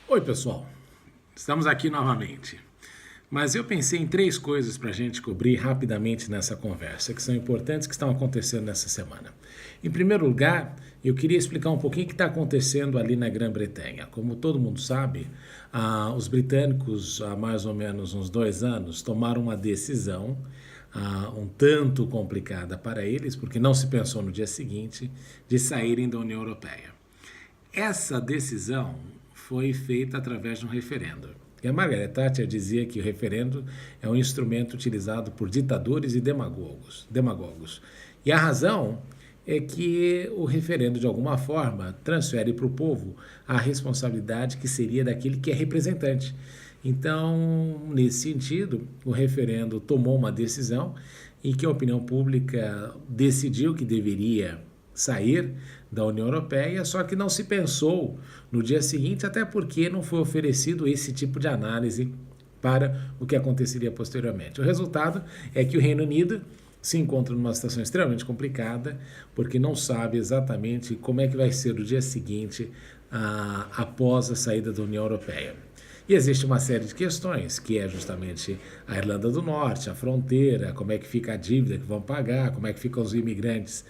Oi, pessoal. Estamos aqui novamente. Mas eu pensei em três coisas para a gente cobrir rapidamente nessa conversa, que são importantes, que estão acontecendo nessa semana. Em primeiro lugar, eu queria explicar um pouquinho o que está acontecendo ali na Grã-Bretanha. Como todo mundo sabe, os britânicos, há mais ou menos uns 2 anos, tomaram uma decisão um tanto complicada para eles, porque não se pensou no dia seguinte, de saírem da União Europeia. Essa decisão foi feita através de um referendo. E a Margaret Thatcher dizia que o referendo é um instrumento utilizado por ditadores e demagogos. E a razão é que o referendo, de alguma forma, transfere para o povo a responsabilidade que seria daquele que é representante. Então, nesse sentido, o referendo tomou uma decisão em que a opinião pública decidiu que deveria sair da União Europeia, só que não se pensou no dia seguinte, até porque não foi oferecido esse tipo de análise para o que aconteceria posteriormente. O resultado é que o Reino Unido se encontra numa situação extremamente complicada, porque não sabe exatamente como é que vai ser o dia seguinte após a saída da União Europeia. E existe uma série de questões, que é justamente a Irlanda do Norte, a fronteira, como é que fica a dívida que vão pagar, como é que ficam os imigrantes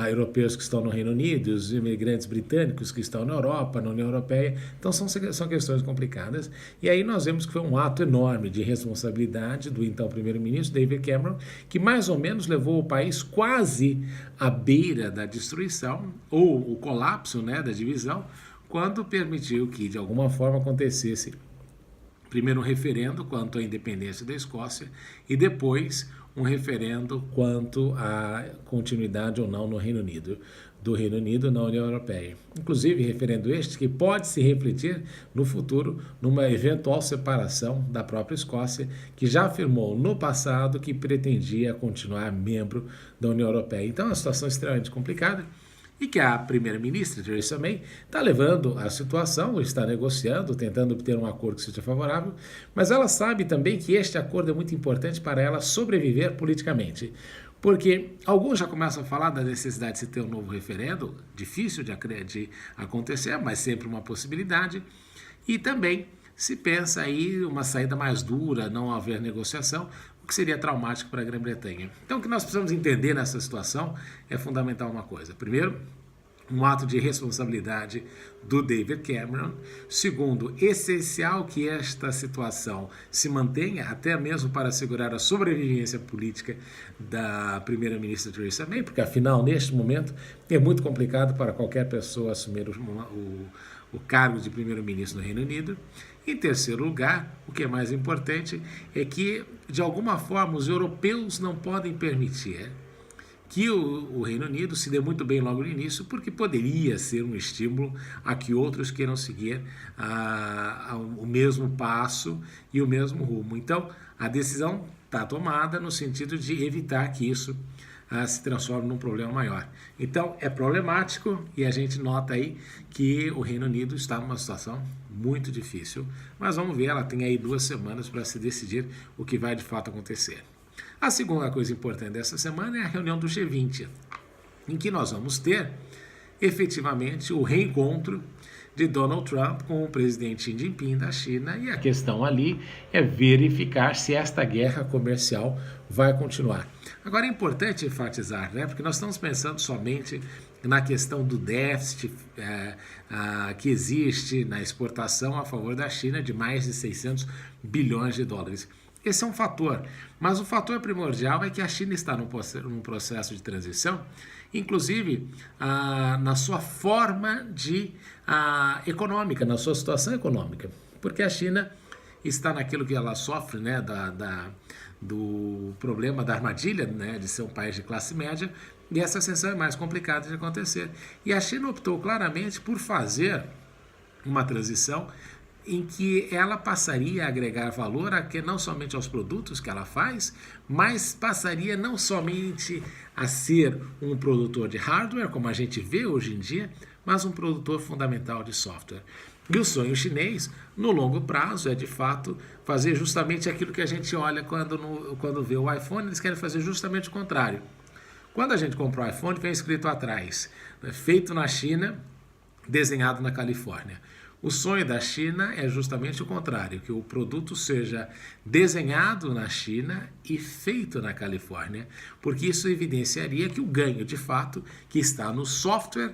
europeus que estão no Reino Unido, os imigrantes britânicos que estão na Europa, na União Europeia. Então são questões complicadas. E aí nós vemos que foi um ato enorme de responsabilidade do então primeiro-ministro David Cameron, que mais ou menos levou o país quase à beira da destruição, ou o colapso, da divisão, quando permitiu que de alguma forma acontecesse primeiro um referendo quanto à independência da Escócia e depois um referendo quanto à continuidade ou não do Reino Unido na União Europeia. Inclusive, referendo este que pode se refletir no futuro numa eventual separação da própria Escócia, que já afirmou no passado que pretendia continuar membro da União Europeia. Então, é uma situação extremamente complicada. E que a primeira-ministra, Theresa May, está levando a situação, está negociando, tentando obter um acordo que seja favorável, mas ela sabe também que este acordo é muito importante para ela sobreviver politicamente. Porque alguns já começam a falar da necessidade de se ter um novo referendo, difícil de acontecer, mas sempre uma possibilidade, e também se pensa aí uma saída mais dura, não haver negociação, o que seria traumático para a Grã-Bretanha. Então, o que nós precisamos entender nessa situação é fundamental uma coisa. Primeiro, um ato de responsabilidade do David Cameron. Segundo, essencial que esta situação se mantenha, até mesmo para assegurar a sobrevivência política da primeira-ministra Theresa May, porque afinal, neste momento, é muito complicado para qualquer pessoa assumir o cargo de primeiro-ministro no Reino Unido. Em terceiro lugar, o que é mais importante é que, de alguma forma, os europeus não podem permitir que o Reino Unido se dê muito bem logo no início, porque poderia ser um estímulo a que outros queiram seguir o mesmo passo e o mesmo rumo. Então, a decisão está tomada no sentido de evitar que isso se transforme num problema maior. Então, é problemático e a gente nota aí que o Reino Unido está numa situação muito difícil, mas vamos ver, ela tem aí 2 semanas para se decidir o que vai de fato acontecer. A segunda coisa importante dessa semana é a reunião do G20, em que nós vamos ter efetivamente o reencontro de Donald Trump com o presidente Xi Jinping da China, e a questão ali é verificar se esta guerra comercial vai continuar. Agora é importante enfatizar, porque nós estamos pensando somente na questão do déficit que existe na exportação a favor da China de mais de 600 bilhões de dólares. Esse é um fator, mas o fator primordial é que a China está num processo de transição, inclusive na sua forma econômica, na sua situação econômica, porque a China está naquilo que ela sofre, do problema da armadilha, de ser um país de classe média, e essa ascensão é mais complicada de acontecer. E a China optou claramente por fazer uma transição em que ela passaria a agregar valor não somente aos produtos que ela faz, mas passaria não somente a ser um produtor de hardware, como a gente vê hoje em dia, mas um produtor fundamental de software. E o sonho chinês, no longo prazo, é de fato fazer justamente aquilo que a gente olha quando vê o iPhone, eles querem fazer justamente o contrário. Quando a gente compra o iPhone, vem escrito atrás, feito na China, desenhado na Califórnia. O sonho da China é justamente o contrário, que o produto seja desenhado na China e feito na Califórnia, porque isso evidenciaria que o ganho, de fato, que está no software,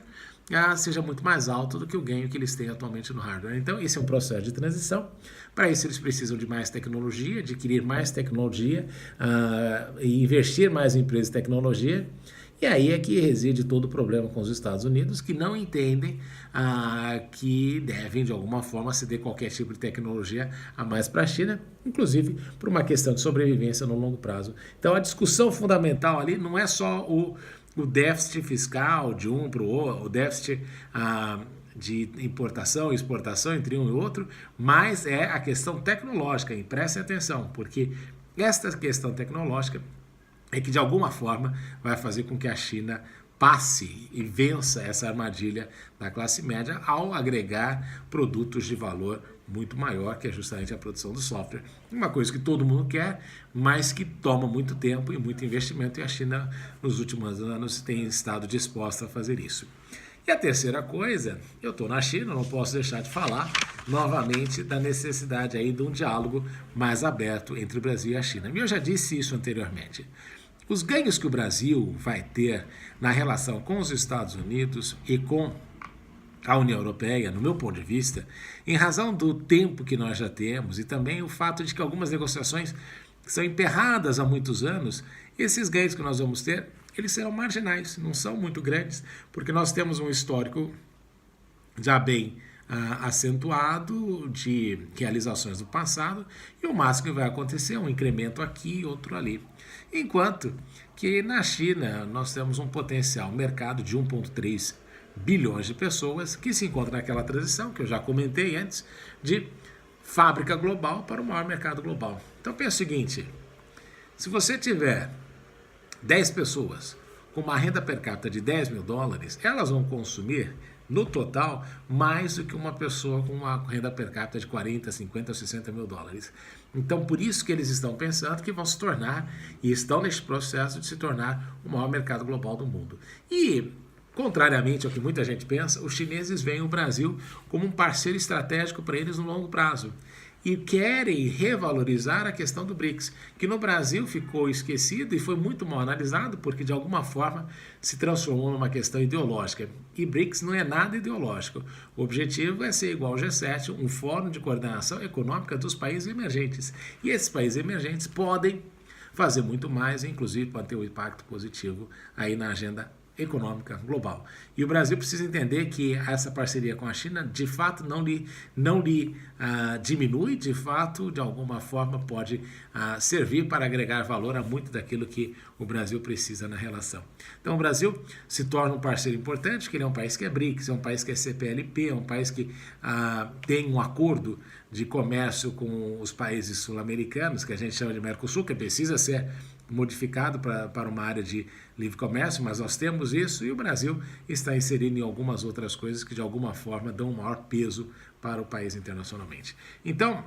seja muito mais alto do que o ganho que eles têm atualmente no hardware. Então, esse é um processo de transição. Para isso, eles precisam de mais tecnologia, adquirir mais tecnologia e investir mais em empresas de tecnologia. E aí é que reside todo o problema com os Estados Unidos, que não entendem que devem, de alguma forma, ceder qualquer tipo de tecnologia a mais para a China, inclusive por uma questão de sobrevivência no longo prazo. Então, a discussão fundamental ali não é só o déficit fiscal de um para o outro, o déficit de importação e exportação entre um e outro, mas é a questão tecnológica, e prestem atenção, porque esta questão tecnológica é que de alguma forma vai fazer com que a China passe e vença essa armadilha da classe média ao agregar produtos de valor muito maior, que é justamente a produção do software. Uma coisa que todo mundo quer, mas que toma muito tempo e muito investimento, e a China nos últimos anos tem estado disposta a fazer isso. E a terceira coisa, eu estou na China, não posso deixar de falar novamente da necessidade aí de um diálogo mais aberto entre o Brasil e a China. E eu já disse isso anteriormente. Os ganhos que o Brasil vai ter na relação com os Estados Unidos e com a União Europeia, no meu ponto de vista, em razão do tempo que nós já temos e também o fato de que algumas negociações são emperradas há muitos anos, esses ganhos que nós vamos ter, eles serão marginais, não são muito grandes, porque nós temos um histórico já bem acentuado de realizações do passado, e o máximo que vai acontecer é um incremento aqui e outro ali. Enquanto que na China nós temos um potencial mercado de 1,3 bilhões de pessoas que se encontram naquela transição, que eu já comentei antes, de fábrica global para o maior mercado global. Então pensa o seguinte, se você tiver 10 pessoas com uma renda per capita de 10 mil dólares, elas vão consumir no total mais do que uma pessoa com uma renda per capita de 40, 50, 60 mil dólares. Então, por isso que eles estão pensando que vão se tornar, e estão neste processo de se tornar, o maior mercado global do mundo. E, contrariamente ao que muita gente pensa, os chineses veem o Brasil como um parceiro estratégico para eles no longo prazo. E querem revalorizar a questão do BRICS, que no Brasil ficou esquecido e foi muito mal analisado, porque de alguma forma se transformou numa questão ideológica. E BRICS não é nada ideológico. O objetivo é ser igual ao G7, um fórum de coordenação econômica dos países emergentes. E esses países emergentes podem fazer muito mais, inclusive para ter um impacto positivo aí na agenda econômica global. E o Brasil precisa entender que essa parceria com a China, de fato, não lhe diminui, de fato, de alguma forma, pode servir para agregar valor a muito daquilo que o Brasil precisa na relação. Então, o Brasil se torna um parceiro importante, que ele é um país que é BRICS, é um país que é CPLP, é um país que tem um acordo de comércio com os países sul-americanos, que a gente chama de Mercosul, que precisa ser modificado para uma área de livre comércio, mas nós temos isso, e o Brasil está inserido em algumas outras coisas que de alguma forma dão um maior peso para o país internacionalmente. Então,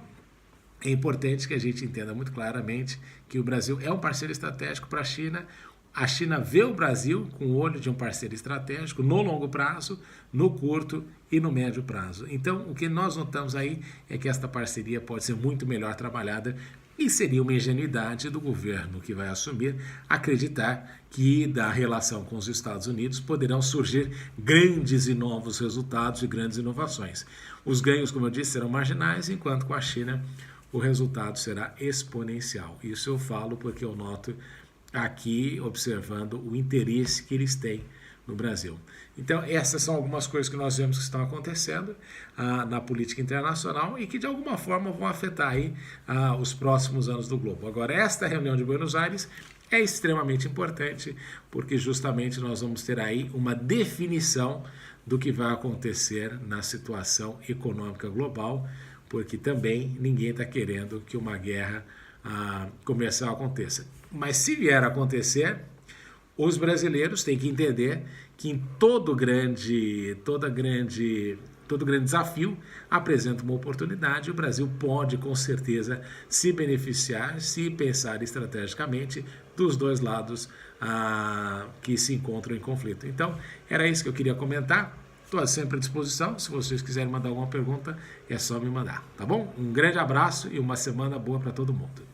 é importante que a gente entenda muito claramente que o Brasil é um parceiro estratégico para a China. A China vê o Brasil com o olho de um parceiro estratégico no longo prazo, no curto e no médio prazo. Então, o que nós notamos aí é que esta parceria pode ser muito melhor trabalhada, e seria uma ingenuidade do governo que vai assumir acreditar que da relação com os Estados Unidos poderão surgir grandes e novos resultados e grandes inovações. Os ganhos, como eu disse, serão marginais, enquanto com a China o resultado será exponencial. Isso eu falo porque eu noto aqui, observando o interesse que eles têm no Brasil. Então, essas são algumas coisas que nós vemos que estão acontecendo na política internacional e que, de alguma forma, vão afetar aí, os próximos anos do globo. Agora, esta reunião de Buenos Aires é extremamente importante, porque justamente nós vamos ter aí uma definição do que vai acontecer na situação econômica global, porque também ninguém está querendo que uma guerra comercial aconteça. Mas se vier a acontecer, os brasileiros têm que entender que em todo grande desafio apresenta uma oportunidade. O Brasil pode, com certeza, se beneficiar, se pensar estrategicamente dos dois lados que se encontram em conflito. Então, era isso que eu queria comentar. Estou sempre à disposição. Se vocês quiserem mandar alguma pergunta, é só me mandar, tá bom? Um grande abraço e uma semana boa para todo mundo.